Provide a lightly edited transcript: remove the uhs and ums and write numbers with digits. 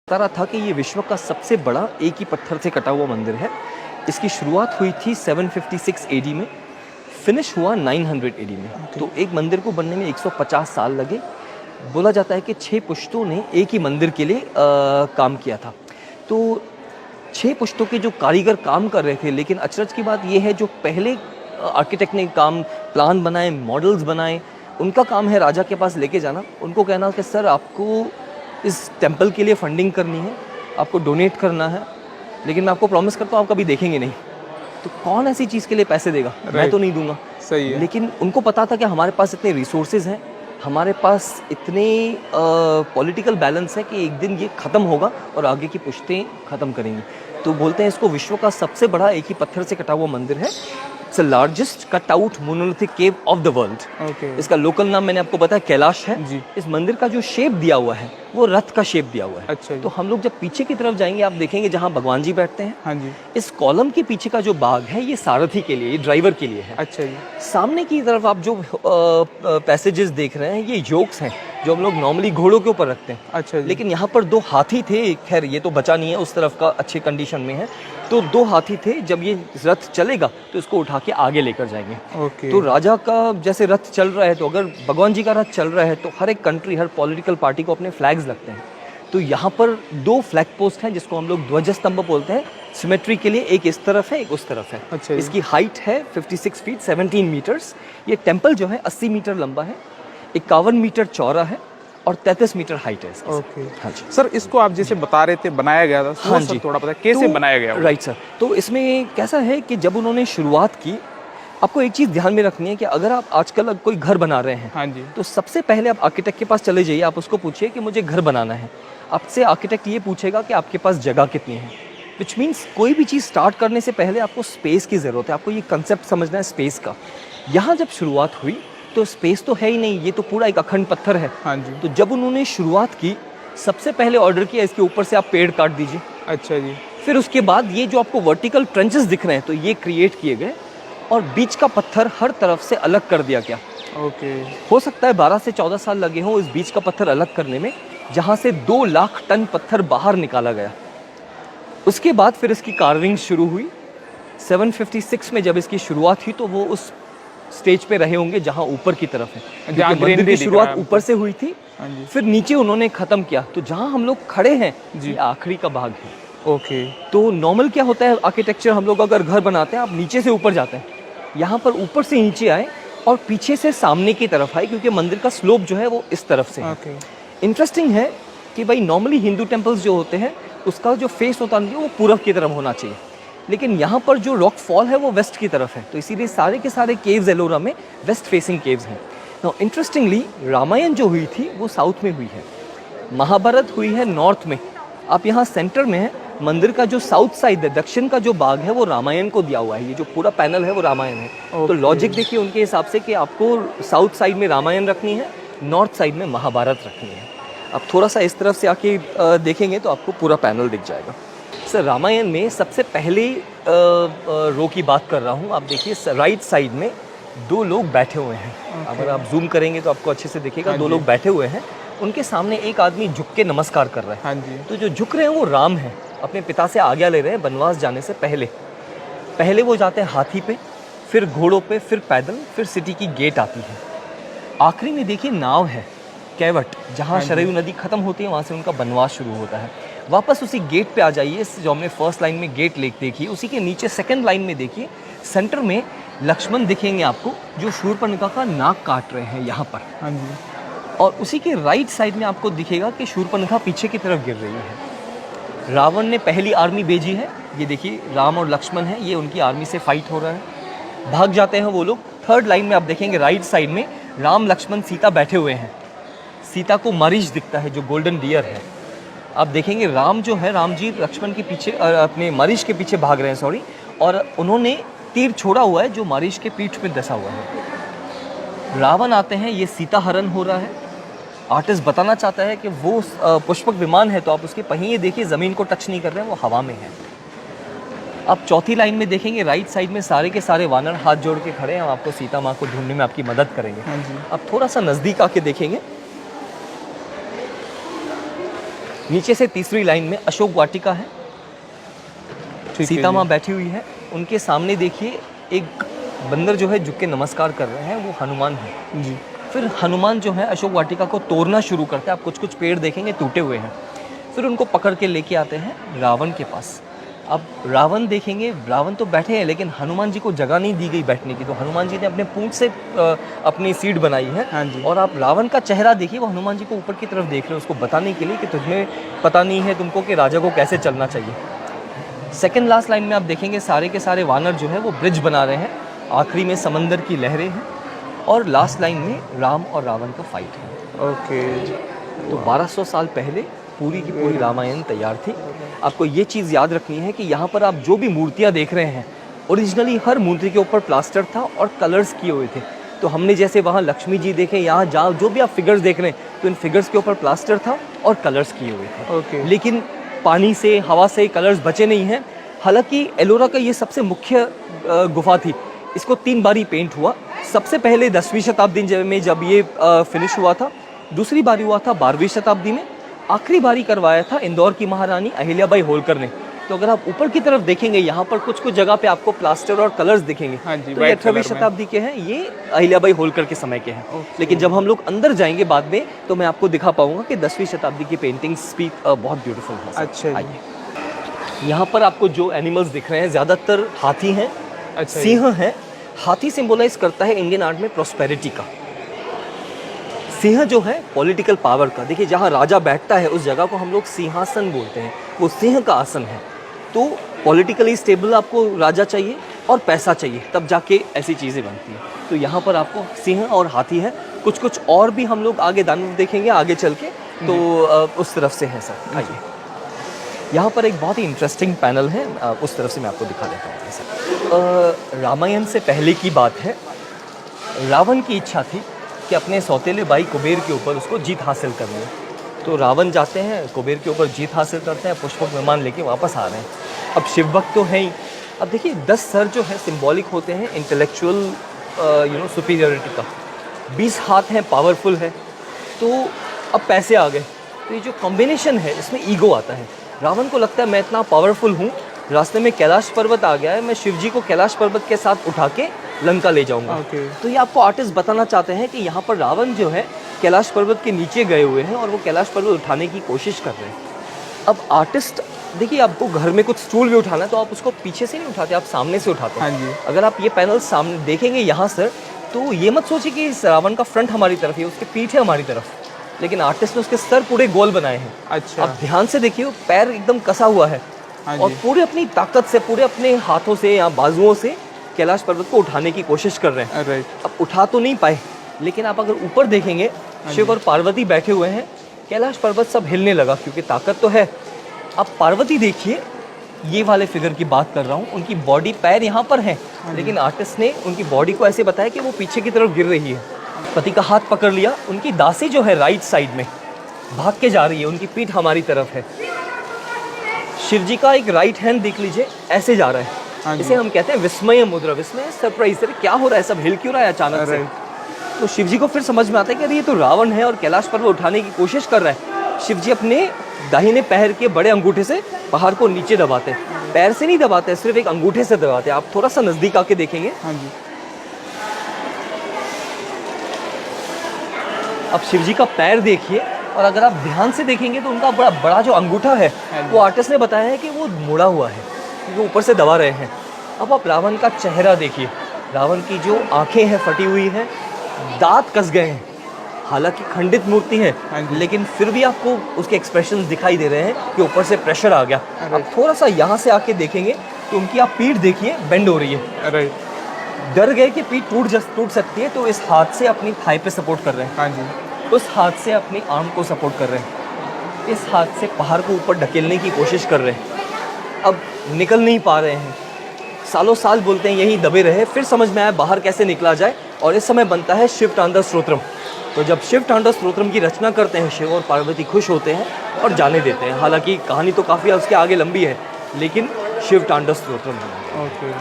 बता रहा था कि ये विश्व का सबसे बड़ा एक ही पत्थर से कटा हुआ मंदिर है। इसकी शुरुआत हुई थी 756 एडी में, फिनिश हुआ 900 एडी में। तो एक मंदिर को बनने में 150 साल लगे। बोला जाता है कि 6 पुश्तों ने एक ही मंदिर के लिए काम किया था। तो 6 पुश्तों के जो कारीगर काम कर रहे थे, लेकिन अचरज की बात यह है जो पहले आर्किटेक्ट ने काम प्लान बनाए, मॉडल्स बनाए, उनका काम है राजा के पास लेके जाना, उनको कहना कि सर आपको इस टेंपल के लिए फंडिंग करनी है, आपको डोनेट करना है, लेकिन मैं आपको प्रॉमिस करता हूँ आप कभी देखेंगे नहीं। तो कौन ऐसी चीज़ के लिए पैसे देगा? मैं तो नहीं दूंगा। सही है। लेकिन उनको पता था कि हमारे पास इतने रिसोर्सेज हैं, हमारे पास इतने पॉलिटिकल बैलेंस है कि एक दिन ये ख़त्म होगा और आगे की पुश्तें ख़त्म करेंगी। तो बोलते हैं इसको विश्व का सबसे बड़ा एक ही पत्थर से कटा हुआ मंदिर है। It's the largest cut out monolithic cave of the world. इसका लोकल नाम मैंने आपको बताया कैलाश है जी। इस मंदिर का जो शेप दिया हुआ है वो रथ का शेप दिया हुआ है। अच्छा जी। तो हम लोग जब पीछे की तरफ जाएंगे आप देखेंगे जहाँ भगवान जी बैठते हैं, हाँ जी। इस कॉलम के पीछे का जो बाग है ये सारथी के लिए, ये ड्राइवर के लिए है। अच्छा जी। सामने की तरफ आप जो पैसेजेस देख रहे हैं ये योक्स हैं जो हम लोग नॉर्मली घोड़ों के ऊपर रखते हैं। अच्छा जी। लेकिन यहाँ पर 2 हाथी थे, खैर ये तो बचा नहीं है, उस तरफ का अच्छे कंडीशन में है। तो 2 हाथी थे, जब ये रथ चलेगा तो इसको उठा के आगे लेकर जाएंगे। ओके। तो राजा का जैसे रथ चल रहा है, तो अगर भगवान जी का रथ चल रहा है तो हर एक कंट्री, हर पॉलिटिकल पार्टी को अपने फ्लैग्स लगते हैं। तो यहाँ पर 2 फ्लैग पोस्ट हैं जिसको हम लोग ध्वज स्तंभ बोलते हैं। सिमेट्री के लिए एक इस तरफ है, एक उस तरफ है। अच्छा। इसकी हाइट है 56 फीट 17 मीटर्स। ये टेम्पल जो है 80 मीटर लंबा है, 51 मीटर चौड़ा है और 33 मीटर हाइट है इसकी। ओके। हाँ जी सर, इसको आप जैसे बता रहे थे बनाया गया था, हाँ जी, थोड़ा पता कैसे बनाया गया? Right sir. तो इसमें कैसा है कि जब उन्होंने शुरुआत की, आपको एक चीज़ ध्यान में रखनी है कि अगर आप आजकल कोई घर बना रहे हैं, हाँ जी, तो सबसे पहले आप आर्किटेक्ट के पास चले जाइए, आप उसको पूछिए कि मुझे घर बनाना है। आपसे आर्किटेक्ट ये पूछेगा कि आपके पास जगह कितनी है। विच मीन्स कोई भी चीज़ स्टार्ट करने से पहले आपको स्पेस की ज़रूरत है, आपको ये कंसेप्ट समझना है स्पेस का। यहाँ जब शुरुआत हुई तो स्पेस तो है ही नहीं, ये तो पूरा एक अखंड पत्थर है। हाँ जी। तो जब उन्होंने शुरुआत की, सबसे पहले ऑर्डर किया इसके ऊपर से आप पेड़ काट दीजिए। अच्छा जी। फिर उसके बाद ये जो आपको वर्टिकल ट्रेंचेस दिख रहे हैं तो ये क्रिएट किए गए और बीच का पत्थर हर तरफ से अलग कर दिया गया। ओके। हो सकता है 12 से 14 साल लगे हों इस बीच का पत्थर अलग करने में, जहाँ से 2 लाख टन पत्थर बाहर निकाला गया। उसके बाद फिर इसकी कार्विंग शुरू हुई। 756 में जब इसकी शुरुआत हुई तो वो उस स्टेज पे रहे होंगे जहाँ ऊपर की तरफ है, जहाँ क्योंकि मंदिर की दिख शुरुआत रहा है ऊपर से हुई थी। हाँ जी। फिर नीचे उन्होंने ख़त्म किया, तो जहाँ हम लोग खड़े हैं जी। ये आखिरी का भाग है। ओके। तो नॉर्मल क्या होता है आर्किटेक्चर, हम लोग अगर घर बनाते हैं आप नीचे से ऊपर जाते हैं, यहाँ पर ऊपर से नीचे आए और पीछे से सामने की तरफ आए, क्योंकि मंदिर का स्लोप जो है वो इस तरफ से है। ओके। इंटरेस्टिंग है कि भाई नॉर्मली हिंदू टेम्पल्स जो होते हैं उसका जो फेस होता है वो पूरब की तरफ होना चाहिए, लेकिन यहाँ पर जो रॉक फॉल है वो वेस्ट की तरफ है, तो इसीलिए सारे के सारे केव्स एलोरा में वेस्ट फेसिंग केव्स हैं। नाउ इंटरेस्टिंगली रामायण जो हुई थी वो साउथ में हुई है, महाभारत हुई है नॉर्थ में। आप यहाँ सेंटर में है, मंदिर का जो साउथ साइड है, दक्षिण का जो भाग है वो रामायण को दिया हुआ है। ये जो पूरा पैनल है वो रामायण है। तो लॉजिक देखिए उनके हिसाब से कि आपको साउथ साइड में रामायण रखनी है, नॉर्थ साइड में महाभारत रखनी है। अब थोड़ा सा इस तरफ से आके देखेंगे तो आपको पूरा पैनल दिख जाएगा। सर रामायण में सबसे पहले रो की बात कर रहा हूँ, आप देखिए राइट साइड में 2 लोग बैठे हुए हैं। अगर आप जूम करेंगे तो आपको अच्छे से दिखेगा। 2 लोग बैठे हुए हैं, उनके सामने एक आदमी झुक के नमस्कार कर रहा है। हाँ जी। तो जो झुक रहे हैं वो राम हैं, अपने पिता से आज्ञा ले रहे हैं बनवास जाने से पहले वो जाते हैं हाथी पे, फिर घोड़ों पे, फिर पैदल, फिर सिटी की गेट आती है। आखिरी में देखिए नाव है, कैवट, जहाँ शरयू नदी खत्म होती है वहाँ से उनका बनवास शुरू होता है। वापस उसी गेट पे आ जाइए, जो हमने फर्स्ट लाइन में गेट लेक देखिए, उसी के नीचे सेकंड लाइन में देखिए, सेंटर में लक्ष्मण दिखेंगे आपको जो शूर्पणखा का नाक काट रहे हैं यहाँ पर। हाँ जी। और उसी के राइट साइड में आपको दिखेगा कि शूर्पणखा पीछे की तरफ गिर रही है। रावण ने पहली आर्मी भेजी है, ये देखिए राम और लक्ष्मण है, ये उनकी आर्मी से फाइट हो रहा है, भाग जाते हैं वो लोग। थर्ड लाइन में आप देखेंगे राइट साइड में राम लक्ष्मण सीता बैठे हुए हैं, सीता को मरीच दिखता है जो गोल्डन डियर है। आप देखेंगे राम जो है, राम जी लक्ष्मण के पीछे, अपने मरीच के पीछे भाग रहे हैं, सॉरी, और उन्होंने तीर छोड़ा हुआ है जो मरीच के पीठ में दसा हुआ है। रावण आते हैं, ये सीता हरण हो रहा है। आर्टिस्ट बताना चाहता है कि वो पुष्पक विमान है, तो आप उसके पहिए देखिए ज़मीन को टच नहीं कर रहे हैं, वो हवा में है। आप चौथी लाइन में देखेंगे राइट साइड में सारे के सारे वानर हाथ जोड़ के खड़े हैं, हम आपको सीता माँ को ढूंढने में आपकी मदद करेंगे। हाँ जी। आप थोड़ा सा नज़दीक आके देखेंगे नीचे से तीसरी लाइन में अशोक वाटिका है, ठीक है सीता जी। माँ बैठी हुई है, उनके सामने देखिए एक बंदर जो है झुक के नमस्कार कर रहे हैं, वो हनुमान है जी। फिर हनुमान जो है अशोक वाटिका को तोड़ना शुरू करते हैं। आप कुछ कुछ पेड़ देखेंगे टूटे हुए हैं, फिर उनको पकड़ के लेके आते हैं रावण के पास। अब रावण देखेंगे, रावण तो बैठे हैं लेकिन हनुमान जी को जगह नहीं दी गई बैठने की, तो हनुमान जी ने अपने पूंछ से अपनी सीट बनाई है। हाँ जी। और आप रावण का चेहरा देखिए, वो हनुमान जी को ऊपर की तरफ देख रहे हैं, उसको बताने के लिए कि तुम्हें पता नहीं है तुमको कि राजा को कैसे चलना चाहिए। सेकेंड लास्ट लाइन में आप देखेंगे सारे के सारे वानर जो है वो ब्रिज बना रहे हैं, आखिरी में समंदर की लहरें हैं, और लास्ट लाइन में राम और रावण का फाइट है। ओके। तो 1200 साल पहले पूरी की पूरी रामायण तैयार थी। आपको ये चीज़ याद रखनी है कि यहाँ पर आप जो भी मूर्तियाँ देख रहे हैं, ओरिजिनली हर मूर्ति के ऊपर प्लास्टर था और कलर्स किए हुए थे। तो हमने जैसे वहाँ लक्ष्मी जी देखे, यहाँ जहाँ जो भी आप फिगर्स देख रहे हैं, तो इन फिगर्स के ऊपर प्लास्टर था और कलर्स किए हुए थे। ओके। लेकिन पानी से, हवा से कलर्स बचे नहीं हैं। हालांकि एलोरा का ये सबसे मुख्य गुफा थी, इसको 3 बारी पेंट हुआ। सबसे पहले 10वीं शताब्दी में जब ये फिनिश हुआ था, दूसरी बारी हुआ था 12वीं शताब्दी में, आखिरी बारी करवाया था इंदौर की महारानी अहिल्याबाई होलकर ने। तो अगर आप ऊपर की तरफ देखेंगे, यहाँ पर कुछ कुछ जगह पे आपको प्लास्टर और कलर्स दिखेंगे। हाँ जी, तो ये white 18वीं कलर में। शताब्दी के हैं, ये अहिल्याबाई होलकर के समय के हैं। लेकिन जब हम लोग अंदर जाएंगे बाद में, तो मैं आपको दिखा पाऊंगा कि 10वीं शताब्दी की पेंटिंग्स भी बहुत ब्यूटीफुल है। अच्छा जी। आइए। यहाँ पर आपको जो एनिमल्स दिख रहे हैं ज़्यादातर हाथी हैं, अच्छा जी। सिंह है। हाथी सिंबलाइज करता है इंडियन आर्ट में प्रॉस्पेरिटी का। सिंह जो है पॉलिटिकल पावर का। देखिए जहाँ राजा बैठता है उस जगह को हम लोग सिंहासन बोलते हैं, वो सिंह का आसन है। तो पॉलिटिकली स्टेबल आपको राजा चाहिए और पैसा चाहिए, तब जाके ऐसी चीज़ें बनती हैं। तो यहाँ पर आपको सिंह और हाथी है। कुछ कुछ और भी हम लोग आगे दानव देखेंगे आगे चल के, तो उस तरफ से है सर। आइए, यहाँ पर एक बहुत ही इंटरेस्टिंग पैनल है, उस तरफ से मैं आपको दिखा देता हूँ सर। रामायण से पहले की बात है, रावण की इच्छा थी कि अपने सौतेले भाई कुबेर के ऊपर उसको जीत हासिल करनी है। तो रावण जाते हैं, कुबेर के ऊपर जीत हासिल करते हैं, पुष्पक विमान लेके वापस आ रहे हैं। अब शिव भक्त तो है ही। अब देखिए 10 सर जो है सिंबॉलिक होते हैं इंटेलेक्चुअल सुपीरियरिटी का, 20 हाथ हैं पावरफुल है। तो अब पैसे आ गए, तो ये जो कॉम्बिनेशन है इसमें ईगो आता है। रावण को लगता है मैं इतना पावरफुल हूँ, रास्ते में कैलाश पर्वत आ गया है, मैं शिव जी को कैलाश पर्वत के साथ उठा के लंका ले जाऊंगा। ओके। तो ये आपको आर्टिस्ट बताना चाहते हैं कि यहाँ पर रावण जो है कैलाश पर्वत के नीचे गए हुए हैं और वो कैलाश पर्वत उठाने की कोशिश कर रहे हैं। अब आर्टिस्ट देखिए, आपको घर में कुछ स्टूल भी उठाना है तो आप उसको पीछे से नहीं उठाते, आप सामने से उठाते हैं। हाँ जी। अगर आप ये पैनल सामने देखेंगे यहाँ सर, तो ये मत सोचिए कि इस रावण का फ्रंट हमारी तरफ है, उसके पीठ है हमारी तरफ, लेकिन आर्टिस्ट ने उसके सर पूरे गोल बनाए हैं। अच्छा। आप ध्यान से देखिए, वो पैर एकदम कसा हुआ है। हाँ और जी। पूरे अपनी ताकत से, पूरे अपने हाथों से या बाजुओं से कैलाश पर्वत को उठाने की कोशिश कर रहे हैं। राइट। अब उठा तो नहीं पाए, लेकिन आप अगर ऊपर देखेंगे, शिव और पार्वती बैठे हुए हैं, कैलाश पर्वत सब हिलने लगा क्योंकि ताकत तो है। अब पार्वती देखिए, ये वाले फिगर की बात कर रहा हूँ, उनकी बॉडी, पैर यहाँ पर है, लेकिन आर्टिस्ट ने उनकी बॉडी को ऐसे बताया कि वो पीछे की तरफ गिर रही है। पति का हाथ पकड़ लिया, उनकी दासी जो है राइट साइड में भाग के जा रही है, उनकी पीठ हमारी तरफ है। शिव जी का एक राइट हैंड देख लीजिए, ऐसे जा रहा हाँ है। जी। इसे हम कहते हैं विस्मय मुद्रा। विस्मय सरप्राइज, अरे क्या हो रहा है, सब हिल क्यों रहा है अचानक से। तो शिव जी को फिर समझ में आता है कि अरे ये तो रावण है और कैलाश पर्वत उठाने की कोशिश कर रहा है। शिव जी अपने दाहिने पैर के बड़े अंगूठे से पहाड़ को नीचे दबाते हैं, पैर से नहीं दबाते, सिर्फ एक अंगूठे से दबाते हैं। आप थोड़ा सा नजदीक आके देखेंगे। हाँ जी। अब शिव जी का पैर देखिए, और अगर आप ध्यान से देखेंगे तो उनका बड़ा बड़ा जो अंगूठा है, वो आर्टिस्ट ने बताया है कि वो मुड़ा हुआ है क्योंकि ऊपर से दबा रहे हैं। अब आप रावण का चेहरा देखिए, रावण की जो आंखें हैं फटी हुई हैं, दांत कस गए हैं। हालांकि खंडित मूर्ति है, लेकिन फिर भी आपको उसके एक्सप्रेशंस दिखाई दे रहे हैं कि ऊपर से प्रेशर आ गया। आप थोड़ा सा यहाँ से आके देखेंगे तो उनकी आप पीठ देखिए, बेंड हो रही है। राइट। डर गए कि पीठ टूट सकती है, तो इस हाथ से अपनी थाई पे सपोर्ट कर रहे हैं, हाँ जी। उस हाथ से अपनी आर्म को सपोर्ट कर रहे हैं, इस हाथ से पहाड़ को ऊपर ढकेलने की कोशिश कर रहे हैं। अब निकल नहीं पा रहे हैं, सालों साल बोलते हैं यहीं दबे रहे। फिर समझ में आया बाहर कैसे निकला जाए, और इस समय बनता है शिव तांडव स्तोत्रम। तो जब शिव तांडव स्तोत्रम की रचना करते हैं, शिव और पार्वती खुश होते हैं और जाने देते हैं। हालांकि कहानी तो काफ़ी उसके आगे लंबी है, लेकिन शिव तांडव स्तोत्रम है। ओके।